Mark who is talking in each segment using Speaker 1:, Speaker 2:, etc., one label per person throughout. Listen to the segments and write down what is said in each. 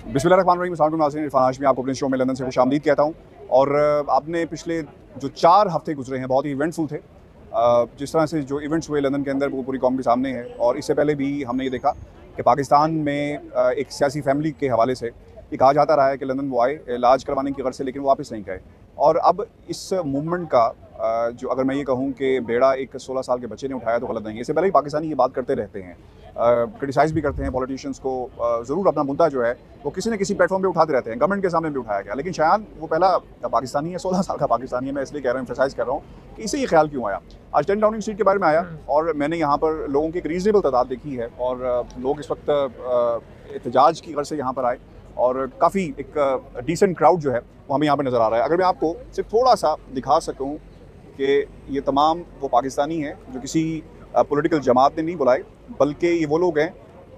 Speaker 1: बिस्मिल्लाहिर्रहमानिर्रहीम, अस्सलाम वालेकुम, इरफान हाशमी आपको अपने शो में लंदन से खुशामदीद कहता हूँ। और आपने पिछले जो 4 हफ्ते गुजरे हैं बहुत ही इवेंटफुल थे। जिस तरह से जो इवेंट्स हुए लंदन के अंदर वो पूरी कौम के सामने है। और इससे पहले भी हमने ये देखा कि पाकिस्तान में एक सियासी फैमिली के हवाले से ये कहा जाता रहा है कि लंदन वो आए इलाज करवाने की गर्ज से, लेकिन वो वापस नहीं गए। और अब इस मूवमेंट का जो अगर मैं ये कहूँ कि बेड़ा एक 16 साल के बच्चे ने उठाया तो गलत नहीं है। इससे पहले ही पाकिस्तानी ये बात करते रहते हैं, क्रिटिसाइज़ भी करते हैं पॉलिटिशियंस को। ज़रूर अपना मुद्दा जो है वो किसी न किसी प्लेटफॉर्म पे उठाते रहते हैं, गवर्नमेंट के सामने भी उठाया गया। लेकिन शायान वो पहला पाकिस्तानी है, 16 साल का पाकिस्तानी है। मैं इसलिए कह रहा हूँ, एम्फेसाइज़ कर रहा हूँ कि इसे ये ख्याल क्यों आया। आज 10 डाउनिंग स्ट्रीट के बारे में आया और मैंने यहाँ पर लोगों की एक रीज़नेबल तादाद देखी है और लोग इस वक्त एहतजाज की गर्ज से यहाँ पर आए और काफ़ी एक डिसेंट क्राउड जो है वो हमें यहाँ पर नज़र आ रहा है। अगर मैं आपको सिर्फ थोड़ा सा दिखा सकूँ कि ये तमाम वो पाकिस्तानी हैं जो किसी पॉलिटिकल जमात ने नहीं बुलाए, बल्कि ये वो लोग हैं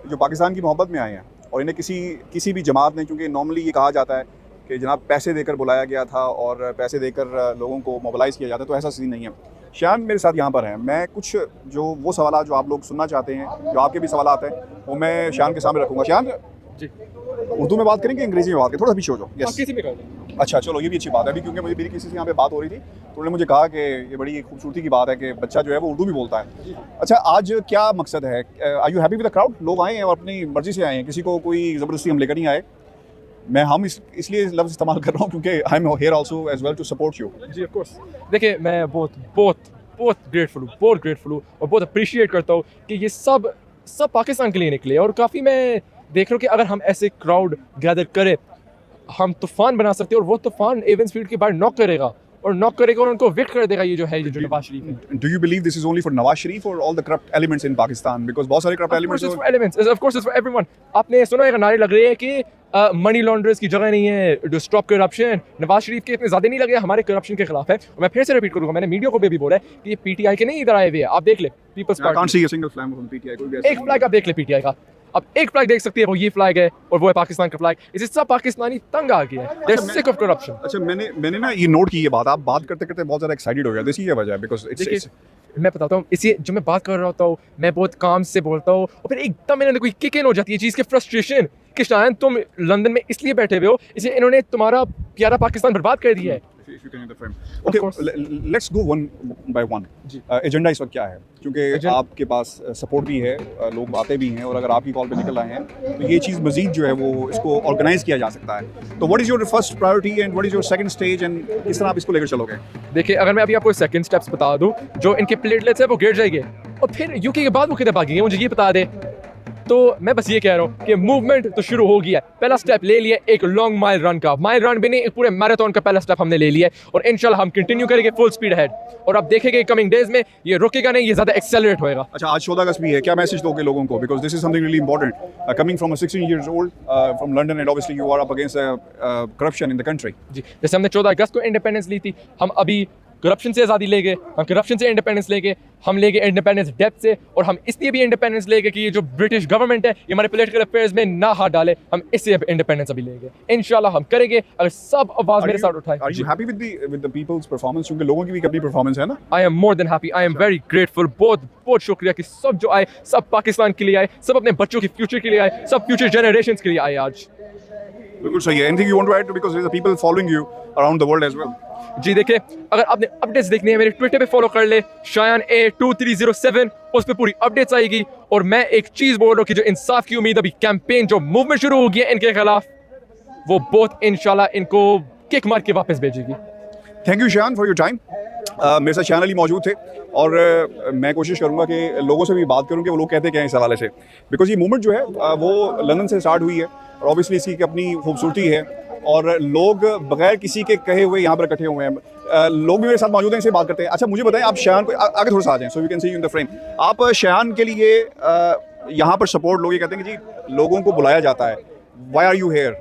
Speaker 1: जो पाकिस्तान की मोहब्बत में आए हैं। और इन्हें किसी भी जमात ने, क्योंकि नॉर्मली ये कहा जाता है कि जनाब पैसे देकर बुलाया गया था और पैसे देकर लोगों को मोबिलाइज़ किया जाता है, तो ऐसा सीन नहीं है। शायान मेरे साथ यहाँ पर हैं। मैं कुछ जो वो सवाल जो आप लोग सुनना चाहते हैं, जो आपके भी सवाल हैं, वो मैं शायान के सामने रखूँगा। शायान जी, उर्दू में बात करेंगे, अंग्रेज़ी में बात करें? थोड़ा सा पीछे हो जाओ। यस, किसी में कर। अच्छा चलो, ये भी अच्छी बात है अभी, क्योंकि मुझे मेरी किसी से यहाँ पे बात हो रही थी तो उन्होंने मुझे कहा कि ये बड़ी खूबसूरती की बात है कि बच्चा जो है वो उर्दू भी बोलता है। अच्छा, आज क्या मकसद है? Are you happy with the crowd? लोग आए हैं और अपनी मर्ज़ी से आए हैं, किसी को कोई ज़बरदस्ती हम लेकर नहीं आए। हम इसलिए लफ्ज़ इस्तेमाल कर रहा हूँ क्योंकि I am here also as well to support you.
Speaker 2: जी ऑफ कोर्स। देखिए, मैं बहुत ग्रेटफुल हूँ और बहुत अप्रिशिएट करता हूँ कि ये सब पाकिस्तान के लिए निकले। और काफ़ी मैं देख रहा हूँ कि अगर हम ऐसे क्राउड गैदर करें, हम तूफान बना सकते हैं और वो तूफान एवेंस फील्ड के बाहर नॉक करेगा और उनको विक्ट कर देगा। ये जो है, ये जो नवाज शरीफ है।
Speaker 1: Do you believe this is only for Nawaz Sharif or all the corrupt elements in Pakistan? Because बहुत सारे corrupt elements
Speaker 2: of course it's for everyone. आपने सुना है, नारे लग रहे हैं कि मनी लॉन्ड्रर्स की जगह नहीं है, to stop corruption. Nawaz Sharif के इतने ज़्यादा नहीं लगे, हमारे करप्शन के खिलाफ है। और मैं फिर से रिपीट करूँगा, मैंने मीडिया को भी बोला है कि ये पीटीआई के नहीं इधर आए हुए हैं। आप देख ले Peoples Party,
Speaker 1: can't see a single flag from PTI।
Speaker 2: एक फ्लैग आप देख ले पीटीआई का, अब एक फ्लैग देख सकती है, वो ये फ्लैग है और वो है पाकिस्तान का फ्लैग। इसे सब पाकिस्तानी तंग आ गया है, they are sick of corruption.
Speaker 1: अच्छा, मैंने ना ये नोट की ये बात, आप बात करते करते बहुत ज़्यादा एक्साइटेड हो गया, इसी की वजह है बिकॉज़ इट्स
Speaker 2: मैं बताता हूँ, इसी जो मैं बात कर रहा होता हूँ, मैं बहुत काम से बोलता हूँ और फिर एकदम मेरे अंदर कोई किक इन हो जाती है चीज़ की फ्रस्ट्रेशन कि शायद तुम लंदन में इसलिए बैठे हुए हो, इसे इन्होंने तुम्हारा प्यारा पाकिस्तान बर्बाद कर दिया है।
Speaker 1: If you can hear the frame. Okay, let's go one by one. Agenda इस वक्त क्या है? क्योंकि आपके पास सपोर्ट भी है, लोग आते भी हैं और अगर आप ही कॉल पे निकल आए हैं तो ये चीज़ मजीद जो है वो इसको ऑर्गेनाइज किया जा सकता है। तो what is your first priority and what is your second stage and किस तरह आप इसको लेकर चलोगे?
Speaker 2: देखिए, अगर मैं अभी आपको सेकंड स्टेप्स बता दूं, जो इनके प्लेटलेट्स है वो गिर जाएंगे और फिर यूके के बाद वो किधर भागेंगे, मुझे ये बता दे। तो मैं बस ये कह रहा हूँ कि मूवमेंट तो शुरू हो गया है। पहला स्टेप ले लिया, एक लॉन्ग माइल रन का, माइल रन भी नहीं, एक पूरे मैराथन का पहला स्टेप हमने ले लिया है और इंशाल्लाह हम कंटिन्यू करेंगे फुल स्पीड अहेड। और आप देखेंगे कमिंग डेज में ये रुकेगा नहीं, ये ज़्यादा एक्सेलरेट होएगा।
Speaker 1: अच्छा, आज 14 अगस्त भी है, क्या मैसेज दोगे लोगों को? Because this is something really important coming from a 16 years old from London and obviously you are up against corruption in the country.
Speaker 2: जी, जैसे हमने 14 अगस्त को इंडिपेंडेंस ली थी, हम अभी करप्शन से आज़ादी ले गए, हम करप्शन से इंडिपेंडेंस ले गए, हम ले गए इंडिपेंडेंस डेप्थ से। और हम इसलिए भी इंडिपेंडेंस ले गए कि ये जो ब्रिटिश गवर्नमेंट है ये हमारे पॉलिटिकल अफेयर्स में ना हाथ डाले, हम इससे अब इंडिपेंडेंस अभी ले गए। इंशाल्लाह हम करेंगे अगर सब आवाज़ मेरे साथ उठाए।
Speaker 1: Are you happy with the peoples performance? क्योंकि लोगों की भी अपनी परफॉर्मेंस है ना।
Speaker 2: I am more than happy, I am very grateful. बहुत शुक्रिया कि सब जो आए, सब पाकिस्तान के लिए आए, सब अपने बच्चों के फ्यूचर के लिए आए, सब फ्यूचर जनरेशंस के लिए आए आज।
Speaker 1: बिल्कुल सही है। Anything you want to add, because there are people following you around the world as well?
Speaker 2: जी देखिए, अगर आपने अपडेट्स देखनी है मेरे ट्विटर पे फॉलो कर ले, शायान A2307, उस पे पूरी अपडेट्स आएगी। और मैं एक चीज़ बोल रहा हूँ कि जो इंसाफ की उम्मीद, अभी कैंपेन जो मूवमेंट शुरू होगी है इनके खिलाफ, वो बहुत इंशाल्लाह इनको किक मार के वापस भेजेगी।
Speaker 1: Thank you Shayan for your time. मेरे साथ शायान अली मौजूद थे और मैं कोशिश करूँगा कि लोगों से भी बात करूँ कि वो लोग कहते क्या हैं इस हवाले से। बिकॉज ये मूवमेंट जो है वो लंदन से स्टार्ट हुई है और ऑब्वियसली इसकी अपनी खूबसूरती है और लोग बगैर किसी के कहे हुए यहाँ पर इकट्ठे हुए हैं। लोग भी मेरे साथ मौजूद हैं, इनसे बात करते हैं। अच्छा, मुझे बताएं, आप शायान को आगे थोड़ा सा आ जाएं so we can see you in the frame. आप शायान के लिए यहाँ पर सपोर्ट, लोग ये कहते हैं कि जी लोगों को बुलाया जाता है, व्हाई आर यू हियर?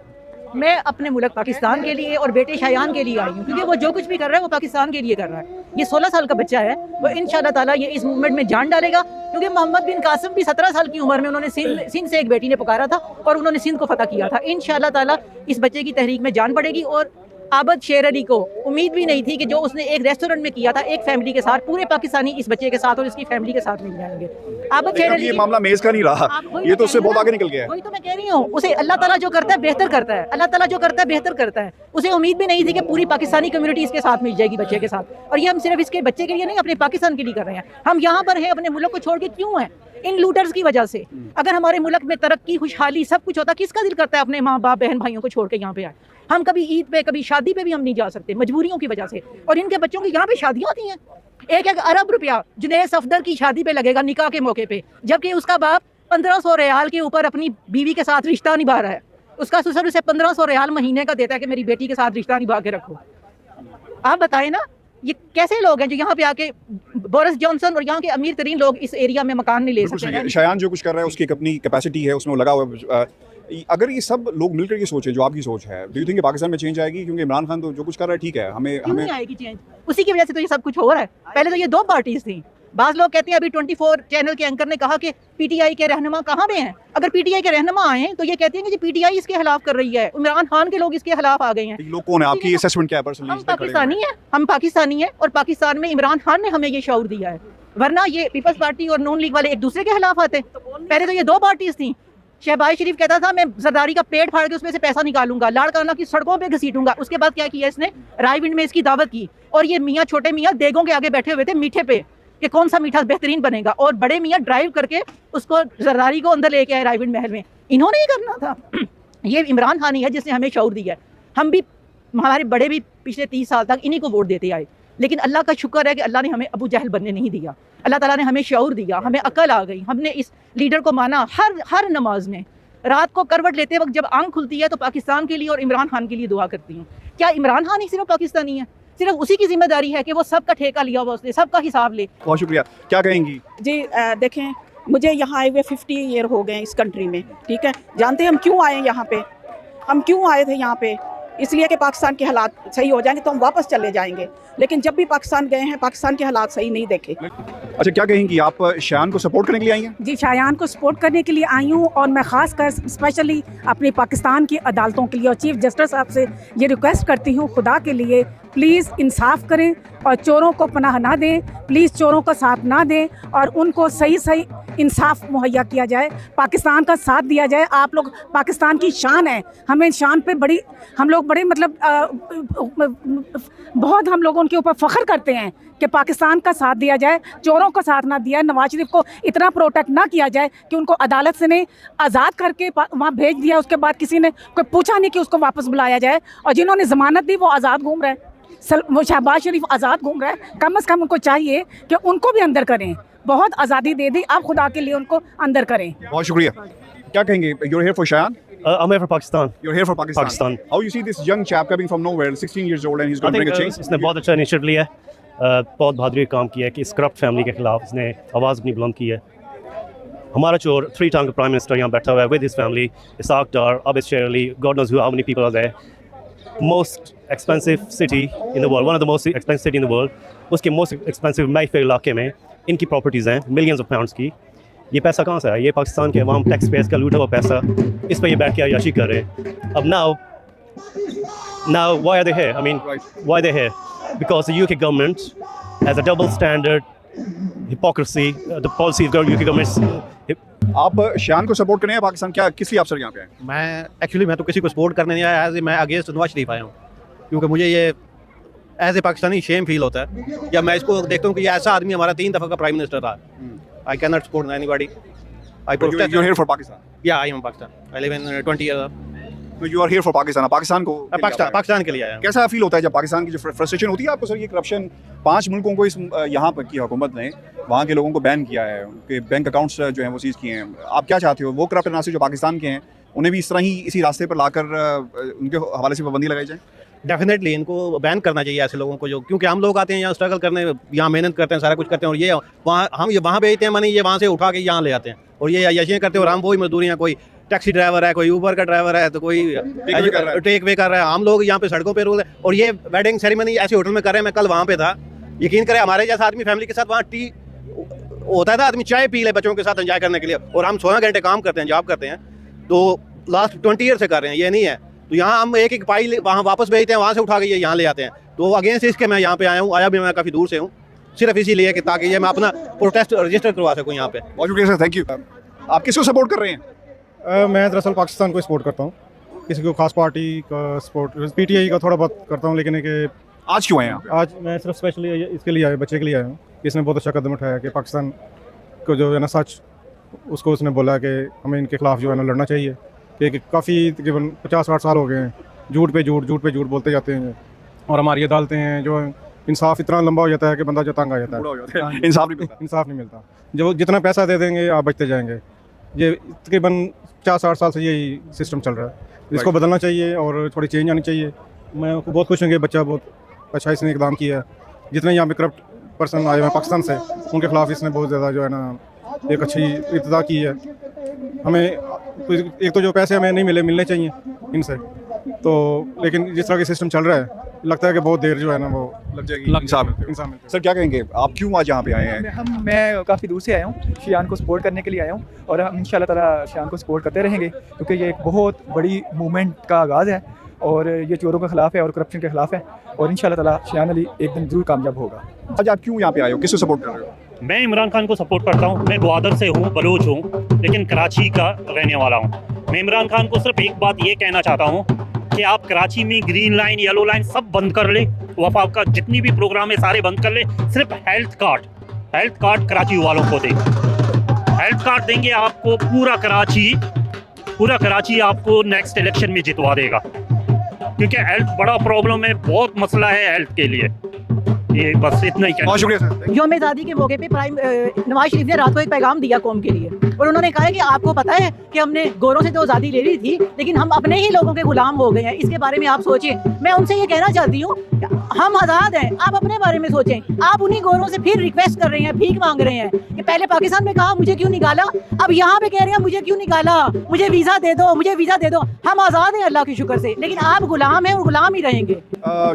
Speaker 3: मैं अपने मुल्क पाकिस्तान के लिए और बेटे शायान के लिए आई हूँ, क्योंकि वो जो कुछ भी कर रहा है वो पाकिस्तान के लिए कर रहा है। ये 16 साल का बच्चा है, वो इंशाल्लाह ताला ये इस मूवमेंट में जान डालेगा। क्योंकि मोहम्मद बिन कासिम भी 17 साल की उम्र में उन्होंने सिंध से एक बेटी ने पुकारा था और उन्होंने सिंध को फतह किया था। इंशाल्लाह ताला इस बच्चे की तहरीक में जान पड़ेगी और आबद शेर अली को उम्मीद भी नहीं थी कि जो उसने एक रेस्टोरेंट में किया था एक फैमिली के साथ, पूरे पाकिस्तानी इस बच्चे के साथ और इसकी फैमिली के साथ मिल जाएंगे। आबद शेर अली
Speaker 1: ये मामला मेज का नहीं रहा, ये तो उससे बहुत आगे निकल गया है।
Speaker 3: वही तो मैं कह रही हूँ, उसे अल्लाह ताला जो करता है बेहतर करता है, अल्लाह ताला जो करता है बेहतर करता है। उसे उम्मीद भी नहीं थी कि पूरी पाकिस्तानी कम्युनिटी इसके साथ मिल जाएगी बच्चे के साथ। और ये हम सिर्फ इसके बच्चे के लिए नहीं, अपने पाकिस्तान के लिए कर रहे हैं। हम यहाँ पर हैं अपने मुल्क को छोड़ के क्यों हैं? इन लूटर्स की वजह से। अगर हमारे मुल्क में तरक्की, खुशहाली, सब कुछ होता, किसका दिल करता है अपने माँ बाप बहन भाइयों को छोड़ के यहाँ पे आए? हम कभी ईद पे, कभी शादी पे भी हम नहीं जा सकते मजबूरियों की वजह से। और इनके बच्चों की यहाँ पे शादियाँ होती हैं, 1-1 अरब रुपया जुनैद सफदर की शादी पे लगेगा निकाह के मौके पे, जबकि उसका बाप 1500 रियाल के ऊपर अपनी बीवी के साथ रिश्ता निभा रहा है। उसका ससुर उसे 1500 रियाल महीने का देता है कि मेरी बेटी के साथ रिश्ता निभा के रखो। आप बताएं ना, ये कैसे लोग हैं जो यहाँ पे आके, बोरिस जॉनसन और यहाँ के अमीर तरीन लोग इस एरिया में मकान नहीं ले सकते।
Speaker 1: शायान जो कुछ कर रहा है उसकी एक अपनी कैपेसिटी है, उसमें वो लगा हुआ है। अगर ये सब लोग मिलकर ये सोचे जो आपकी सोच है, डू यू थिंक पाकिस्तान में चेंज आएगी? क्योंकि इमरान खान तो जो कुछ कर रहा है ठीक है,
Speaker 3: क्यों नहीं आएगी चेंज? उसी की वजह से तो ये सब कुछ हो रहा है। पहले तो ये 2 पार्टीज थी। बाज़ लोग कहते हैं, अभी 24 चैनल के एंकर ने कहा कि पीटीआई के रहनुमा कहाँ पे हैं। अगर पीटीआई के रहनुमा आए तो ये कहते हैं कि पीटीआई इसके खिलाफ कर रही है, इमरान खान के लोग इसके खिलाफ आ गए हैं।
Speaker 1: लोग कौन है? आपकी असेसमेंट क्या है पर्सनली?
Speaker 3: हम पाकिस्तानी हैं, हम पाकिस्तानी हैं और पाकिस्तान में इमरान खान ने हमें ये शऊर दिया है। वरना ये पीपल्स पार्टी और नून लीग वाले एक दूसरे के खिलाफ आते। पहले तो ये 2 पार्टीज थी। शहबाज शरीफ कहता था मैं जरदारी का पेट फाड़ के उसमें से पैसा निकालूंगा, लाड़काना की सड़कों पे घसीटूंगा। उसके बाद क्या किया इसने? रायविंड में इसकी दावत की और ये मियाँ, छोटे मियाँ देगों के आगे बैठे हुए थे मीठे पे कि कौन सा मीठा बेहतरीन बनेगा, और बड़े मियाँ ड्राइव करके उसको जरदारी को अंदर लेके आए रायविंड महल में। इन्होंने ही करना था। ये इमरान खान ही है जिसने हमें शऊर दिया है। हम भी, हमारे बड़े भी पिछले 30 साल तक इन्हीं को वोट देते आए, लेकिन अल्लाह का शुक्र है कि अल्लाह ने हमें अबू जहल बनने नहीं दिया। अल्लाह ताला ने हमें शऊर दिया, हमें अकल आ गई, हमने इस लीडर को माना। हर नमाज में रात को करवट लेते वक्त जब आंख खुलती है तो पाकिस्तान के लिए और इमरान खान के लिए दुआ करती हूँ। क्या इमरान खान ही सिर्फ पाकिस्तानी है? सिर्फ उसी की जिम्मेदारी है कि वो सबका ठेका लिया हुआ, उसने सबका हिसाब ले।
Speaker 1: बहुत शुक्रिया। क्या कहेंगी?
Speaker 4: जी देखें, मुझे यहाँ आए हुए 50 ईयर हो गए इस कंट्री में, ठीक है। जानते हैं हम क्यों आए यहाँ पे? हम क्यों आए थे यहाँ पे? इसलिए कि पाकिस्तान के हालात सही हो जाएंगे तो हम वापस चले जाएंगे। लेकिन जब भी पाकिस्तान गए हैं, पाकिस्तान के हालात सही नहीं देखे।
Speaker 1: अच्छा, क्या कहेंगी? आप शायान को सपोर्ट करने के लिए आई हैं?
Speaker 5: जी, शायान को सपोर्ट करने के लिए आई हूँ, और मैं ख़ास कर स्पेशली अपनी पाकिस्तान की अदालतों के लिए और चीफ जस्टिस साहब से ये रिक्वेस्ट करती हूँ, खुदा के लिए प्लीज़ इंसाफ करें और चोरों को पनाह ना दें, प्लीज़ चोरों का साथ ना दें और उनको सही सही इंसाफ मुहैया किया जाए, पाकिस्तान का साथ दिया जाए। आप लोग पाकिस्तान की शान है, हमें शान पे बड़ी, हम लोग बड़े मतलब बहुत हम लोग उनके ऊपर फ़ख्र करते हैं कि पाकिस्तान का साथ दिया जाए, चोरों का साथ ना दिया। नवाज शरीफ को इतना प्रोटेक्ट ना किया जाए कि उनको अदालत से ने आज़ाद करके वहाँ भेज दिया, उसके बाद किसी ने कोई पूछा नहीं कि उसको वापस बुलाया जाए, और जिन्होंने ज़मानत दी वो आज़ाद घूम रहे हैं। वो शहबाज शरीफ आज़ाद घूम रहा है। कम से कम उनको चाहिए कि उनको भी अंदर करें, बहुत आज़ादी दे दी, आप खुदा के लिए उनको अंदर करें।
Speaker 1: बहुत शुक्रिया। क्या कहेंगे? You're here for Shayan?
Speaker 6: I'm here for Pakistan.
Speaker 1: You're here for Pakistan.
Speaker 6: Pakistan.
Speaker 1: How you see this young chap coming from nowhere, 16 years old, and he's going to bring a change?
Speaker 6: इसने बहुत अच्छा initiative लिया है, बहुत बहादुरी काम किया है कि इस करप्ट फैमिली के खिलाफ इसने आवाज़ अपनी बुलंद की है। हमारा चोर 3 टाइम प्राइम मिनिस्टर यहाँ बैठा हुआ है with his family, Ishaq Dar, Abid Sher Ali, God knows how many people are there. Most expensive city in the world, one of the most expensive city in the world, उसके मोस्ट एक्सपेंसिव मैफेयर इलाके में इनकी properties हैं millions of pounds की। ये पैसा कहाँ से है? ये पाकिस्तान के अवाम टैक्स पेयर्स का लूटा हुआ पैसा, इस पर ये बैठ के अय्याशी कर रहे हैं। अब now why are they here? I mean, why are they here? Because the UK government has a double standard, hypocrisy, the policy of UK government।
Speaker 1: आप शायान को सपोर्ट करने हैं पाकिस्तान? क्या किस लिए आप सर यहाँ पे आए?
Speaker 7: मैं तो किसी को सपोर्ट करने नहीं आया, एज मैं अगेंस्ट नवाज शरीफ आया हूँ, क्योंकि मुझे ये as a Pakistani shame feel होता है। या मैं इसको देखता हूँ कि ये ऐसा आदमी हमारा 3 दफ़ा का प्राइम मिनिस्टर रहा। I can not support anybody.
Speaker 1: You're here for Pakistan?
Speaker 7: Yeah, I am Pakistan. I live in 20 years.
Speaker 1: No, you are here for Pakistan. Pakistan को
Speaker 7: पाकिस्तान के लिए आया हूँ।
Speaker 1: कैसा फील होता है जब पाकिस्तान की जो फ्रस्ट्रेशन होती है आपको सर? ये करप्शन 5 मुल्कों को इस यहाँ पर की हुकूमत ने वहाँ के लोगों को बैन किया है, उनके बैंक अकाउंट्स जो हैं वो सीज किए हैं। आप क्या चाहते हो? वो करप्ट नासिर जो पाकिस्तान के हैं उन्हें भी इस तरह ही इसी रास्ते पर लाकर उनके हवाले से पाबंदी लगाई जाए?
Speaker 7: डेफिनेटली इनको बैन करना चाहिए ऐसे लोगों को, जो क्योंकि हम लोग आते हैं यहाँ स्ट्रगल करने, यहाँ मेहनत करते हैं, सारा कुछ करते हैं, और ये वहाँ भेजते हैं मनी, ये वहाँ से उठा के यहाँ ले आते हैं और ये अय्याशियाँ करते हैं। और हम वही मजदूरियाँ, कोई टैक्सी ड्राइवर है, कोई ऊबर का ड्राइवर है, तो कोई टेक वे कर रहा है। हम लोग यहाँ पे सड़कों पे रोल है, और ये वेडिंग सेरेमनी ऐसे होटल में कर रहे हैं। मैं कल वहाँ पे था, यकीन करें हमारे जैसा आदमी फैमिली के साथ वहाँ टी होता है, आदमी चाय पी ले बच्चों के साथ एंजॉय करने के लिए, और हम 16 घंटे काम करते हैं, जॉब करते हैं, तो लास्ट 20 ईयर से कर रहे हैं। ये नहीं है तो यहाँ हम एक एक पाई वहाँ वापस भेजते हैं, वहाँ से उठा के ये यहाँ ले आते हैं। तो अगेंस्ट इसके मैं यहाँ पे आया हूँ, आया भी मैं काफ़ी दूर से हूँ, सिर्फ इसीलिए कि ताकि ये मैं अपना प्रोटेस्ट रजिस्टर करवा सकूँ यहाँ पे।
Speaker 1: बहुत शुक्रिया सर, थैंक यू। आप किसको सपोर्ट कर रहे हैं?
Speaker 8: मैं दरअसल पाकिस्तान को सपोर्ट करता हूँ, किसी को खास पार्टी का सपोर्ट, पीटीआई का थोड़ा बहुत करता हूँ, लेकिन कि
Speaker 1: आज क्यों आए हैं आप?
Speaker 8: आज मैं सिर्फ स्पेशली इसके लिए आया, बच्चे के लिए आया हूँ। इसने बहुत अच्छा कदम उठाया कि पाकिस्तान को जो है ना सच, उसको उसने बोला कि हमें इनके खिलाफ जो है ना लड़ना चाहिए, कि काफ़ी तकरीबन 50-60 साल हो गए हैं झूठ पे झूठ बोलते जाते हैं, और हमारी अदालतें हैं जो इंसाफ इतना लंबा हो जाता है कि बंदा जो तंग आ जाता है,
Speaker 1: इंसाफ नहीं मिलता।
Speaker 8: इंसाफ नहीं मिलता। जो जितना पैसा दे देंगे आप बचते जाएंगे। ये तकरीबन 50-60 साल से यही सिस्टम चल रहा है, इसको बदलना चाहिए और थोड़ी चेंज आनी चाहिए। मैं बहुत खुश हूँ कि बच्चा बहुत अच्छा इसने इकदाम किया है। जितने यहाँ पे करप्ट पर्सन आए हैं पाकिस्तान से, उनके खिलाफ इसने बहुत ज़्यादा जो है ना एक अच्छी इब्तिदा की है। हमें एक तो जो पैसे हमें नहीं मिलने चाहिए इनसे, तो लेकिन जिस तरह का सिस्टम चल रहा है लगता है कि बहुत देर जो है ना वो
Speaker 1: लग जाएगी इंसाफ। सर क्या कहेंगे, आप क्यों आज यहाँ पे आए हैं?
Speaker 9: मैं काफ़ी दूर से आया हूँ, शियान को सपोर्ट करने के लिए आया हूँ, और हम इंशाल्लाह ताला शियान को सपोर्ट करते रहेंगे, क्योंकि ये एक बहुत बड़ी मूवमेंट का आगाज़ है, और ये चोरों के ख़िलाफ़ है और करप्शन के ख़िलाफ़ है, और इंशाल्लाह ताला शियान अली एक दिन ज़रूर कामयाब होगा।
Speaker 1: आज आप क्यों यहाँ पे आए हो, किसको सपोर्ट कर रहे हो?
Speaker 10: मैं इमरान खान को सपोर्ट करता हूँ। मैं ग्वादर से हूँ, बलूच हूँ, लेकिन कराची का रहने वाला हूँ। मैं इमरान खान को सिर्फ एक बात ये कहना चाहता हूँ कि आप कराची में ग्रीन लाइन, येलो लाइन सब बंद कर ले, वफाक का जितनी भी प्रोग्राम है सारे बंद कर ले, सिर्फ हेल्थ कार्ड कराची वालों को दें। हेल्थ कार्ड देंगे आपको, पूरा कराची आपको नेक्स्ट इलेक्शन में जितवा देगा, क्योंकि हेल्थ बड़ा प्रॉब्लम है, बहुत मसला है हेल्थ के लिए। ये बस इतना ही कहना।
Speaker 1: बहुत शुक्रिया सर।
Speaker 3: यौम आज़ादी के मौके पे नवाज शरीफ ने रात को एक पैगाम दिया कौम के लिए, और उन्होंने कहा है कि आपको पता है कि हमने गोरों से तो आज़ादी ले ली थी, लेकिन हम अपने ही लोगों के गुलाम हो गए हैं। इसके बारे में आप सोचें। मैं उनसे ये कहना चाहती हूँ, हम आज़ाद हैं, आप अपने बारे में सोचें। आप उन्हीं गोरों से फिर रिक्वेस्ट कर रहे हैं, भीख मांग रहे हैं कि पहले पाकिस्तान में कहा मुझे क्यों निकाला, अब यहाँ पे कह रहे हैं मुझे क्यों निकाला, मुझे वीज़ा दे दो, मुझे वीज़ा दे दो। हम आज़ाद हैं अल्लाह के शुक्र से, लेकिन आप गुलाम हैं और गुलाम ही रहेंगे।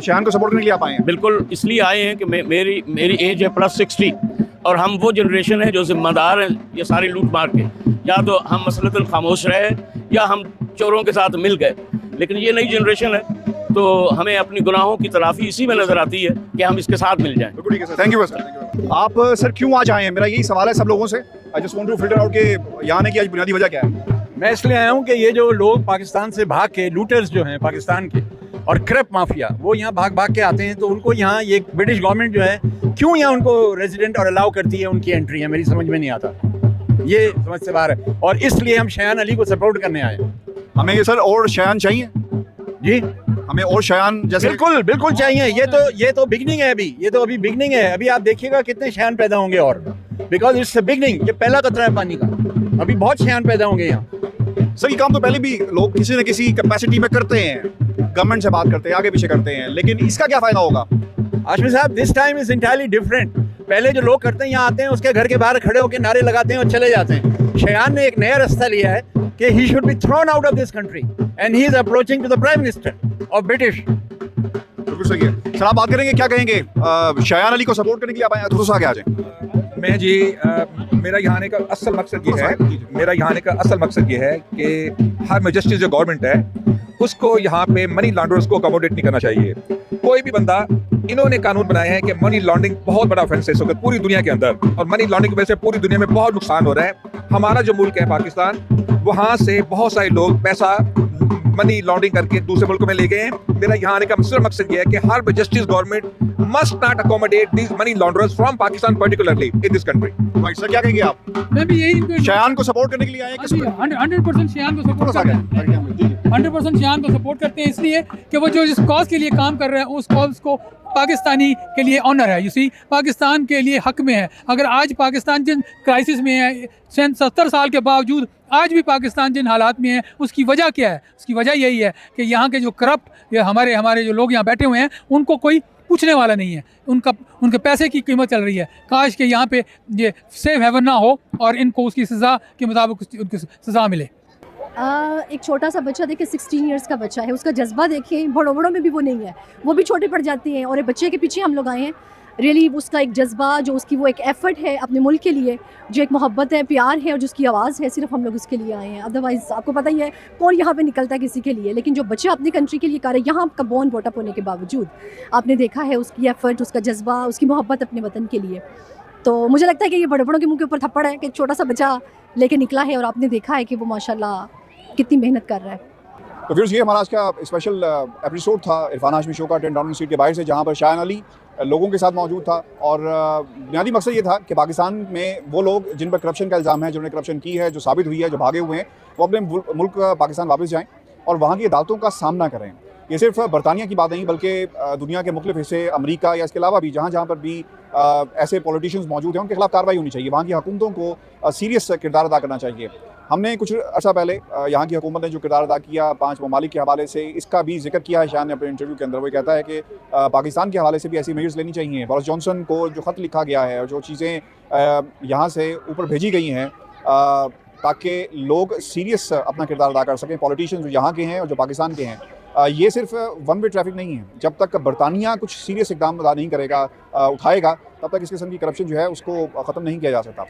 Speaker 1: शियान को सपोर्ट करने के लिए आप आए हैं?
Speaker 11: बिल्कुल इसलिए आए हैं कि मेरी एज है +60, और हम वो जनरेशन है जो जिम्मेदार हैं ये सारी लूट मार के। या तो हम मसलतन खामोश रहे या हम चोरों के साथ मिल गए, लेकिन ये नई जनरेशन है, तो हमें अपनी गुनाहों की तलाफी इसी में नज़र आती है कि हम इसके साथ मिल जाएं।
Speaker 1: बिल्कुल ठीक है सर, थैंक यू सर। आप सर क्यों आज आए हैं, मेरा यही सवाल है सब लोगों से। I just want to filter out कि यहाँ आने की आज बुनियादी वजह क्या है।
Speaker 12: मैं इसलिए आया हूँ कि ये जो लोग पाकिस्तान से भाग के, लूटर्स जो हैं पाकिस्तान के और करप्ट माफिया, वो यहाँ भाग के आते हैं, तो उनको यहाँ ये ब्रिटिश गवर्नमेंट जो है क्यों यहाँ उनको रेजिडेंट और अलाउ करती है उनकी एंट्री है, मेरी समझ में नहीं आता, ये समझ से बाहर है। और इसलिए हम शियान अली को सपोर्ट करने आए हैं।
Speaker 1: हमें ये सर और शयान चाहिए
Speaker 12: जी,
Speaker 1: हमें और शयान जैसे
Speaker 12: बिल्कुल चाहिए। ये तो बिगनिंग है, ये तो अभी बिगनिंग है। अभी आप देखिएगा कितने शयान पैदा होंगे, और बिकॉज इट्स बिगनिंग, ये पहला कतरा है पानी का, अभी बहुत शयान पैदा होंगे यहाँ।
Speaker 1: सर ये काम तो पहले भी लोग किसी न किसी कैपेसिटी में करते हैं, गवर्नमेंट से बात करते हैं, आगे पीछे करते हैं, लेकिन इसका क्या फायदा होगा?
Speaker 12: आशमी साहब, this time is entirely different. पहले जो लोग करते हैं, यहाँ आते हैं, उसके घर के बाहर खड़े होकर नारे लगाते हैं और चले जाते हैं। शयान ने एक नया रास्ता लिया है कि he should be thrown out of this country, and he is approaching to the prime minister of British.
Speaker 1: बिल्कुल सही है सर। आप बात करेंगे, क्या कहेंगे, शयान अली को सपोर्ट करने के लिए आप आए, तो आगे आ जाए।
Speaker 13: मैं जी मेरा यहाँ आने का असल मकसद ये है कि हर मैजिस्ट्रेट जो गवर्नमेंट है उसको यहाँ पे मनी लॉन्ड्रर्स को अकोमोडेट नहीं करना चाहिए। कोई भी बंदा, इन्होंने कानून बनाए हैं कि मनी लॉन्ड्रिंग बहुत बड़ा ऑफेंस है इस वक्त पूरी दुनिया के अंदर, और मनी लॉन्ड्रिंग की वजह से पूरी दुनिया में बहुत नुकसान हो रहा है। हमारा जो मुल्क है पाकिस्तान, वहाँ से बहुत सारे लोग पैसा मनी लॉन्ड्रिंग करके दूसरे मुल्कों में ले गए हैं। मेरा यहाँ आने का सिर्फ मकसद ये है कि हर justice government must not accommodate these money launderers from Pakistan particularly in this country.
Speaker 1: भाई सर क्या कहेंगे आप?
Speaker 14: मैं भी यही
Speaker 1: शयान को सपोर्ट करने के लिए आए हैं?
Speaker 14: 100% शयान को सपोर्ट करते हैं, 100% शयान को सपोर्ट करते हैं, इसलिए कि वो जो जिस कॉज के लिए काम कर रहे हैं उस कॉज को पाकिस्तानी के लिए ऑनर है, यू सी, पाकिस्तान के लिए हक में है। अगर आज पाकिस्तान जिन क्राइसिस में है, 70 साल के बावजूद आज भी पाकिस्तान जिन हालात में है, उसकी वजह क्या है? उसकी वजह यही है कि यहाँ के जो करप्ट हमारे जो लोग यहाँ बैठे हुए हैं, उनको कोई पूछने वाला नहीं है, उनके पैसे की कीमत चल रही है। काश कि यहाँ पे ये सेफ हेवन ना हो और इनको उसकी सज़ा के मुताबिक उनकी सज़ा मिले।
Speaker 15: एक छोटा सा बच्चा देखिए, 16 इयर्स का बच्चा है, उसका जज्बा देखिए, बड़ों में भी वो नहीं है, वो भी छोटे पड़ जाती हैं, और एक बच्चे के पीछे हम लोग आए हैं। रियली उसका एक जज्बा, जो उसकी वो एक एफ़र्ट है अपने मुल्क के लिए, जो एक मोहब्बत है, प्यार है और जिसकी आवाज़ है, सिर्फ हम लोग उसके लिए आए हैं। अदरवाइज़ आपको पता ही है कौन यहाँ पे निकलता है किसी के लिए, लेकिन जो बच्चा अपनी कंट्री के लिए कर रहे हैं, यहाँ का बोर्न बॉटअप होने के बावजूद आपने देखा है उसकी एफ़र्ट, उसका जज्बा, उसकी मोहब्बत अपने वतन के लिए। तो मुझे लगता है कि ये बड़े बड़ों के मुँह के ऊपर थप्पड़ है कि छोटा सा बच्चा लेके निकला है और आपने देखा है कि वो माशाल्लाह कितनी मेहनत कर रहा है।
Speaker 1: तो फिर ये हमारा आज का स्पेशल एपिसोड था इरफान हाशमी शो का 10 डाउनिंग स्ट्रीट के बाहर से, जहाँ पर शायन अली लोगों के साथ मौजूद था। और बुनियादी मकसद ये था कि पाकिस्तान में वो लोग जिन पर करप्शन का इल्ज़ाम है, जिन्होंने करप्शन की है, जो साबित हुई है, जो भागे हुए हैं, वो अपने मुल्क पाकिस्तान वापस जाएँ और वहाँ की अदालतों का सामना करें। ये सिर्फ बरतानिया की बात नहीं, बल्कि दुनिया के मुख्तलिफ हिस्से, अमेरिका या इसके अलावा भी जहाँ जहाँ पर भी ऐसे पॉलिटिशियंस मौजूद हैं, उनके खिलाफ कार्रवाई होनी चाहिए। वहाँ की हुकूमतों को सीरियस किरदार अदा करना चाहिए। हमने कुछ अर्सा पहले यहाँ की हुकूमत ने जो किरदार अदा किया 5 ममालिक के हवाले से, इसका भी जिक्र किया है शान ने अपने इंटरव्यू के अंदर। वो कहता है कि पाकिस्तान के हवाले से भी ऐसी मेजर्स लेनी चाहिए। बोरिस जॉनसन को जो ख़त लिखा गया है और जो चीज़ें यहाँ से ऊपर भेजी गई हैं ताकि लोग सीरियस अपना किरदार अदा कर सकें, पॉलिटिशियन जो यहाँ के हैं और जो पाकिस्तान के हैं। ये सिर्फ वन वे ट्रैफिक नहीं है। जब तक बरतानिया कुछ सीरियस इकदाम अदा नहीं करेगा, उठाएगा, तब तक इस किस्म की करप्शन जो है उसको ख़त्म नहीं किया जा सकता।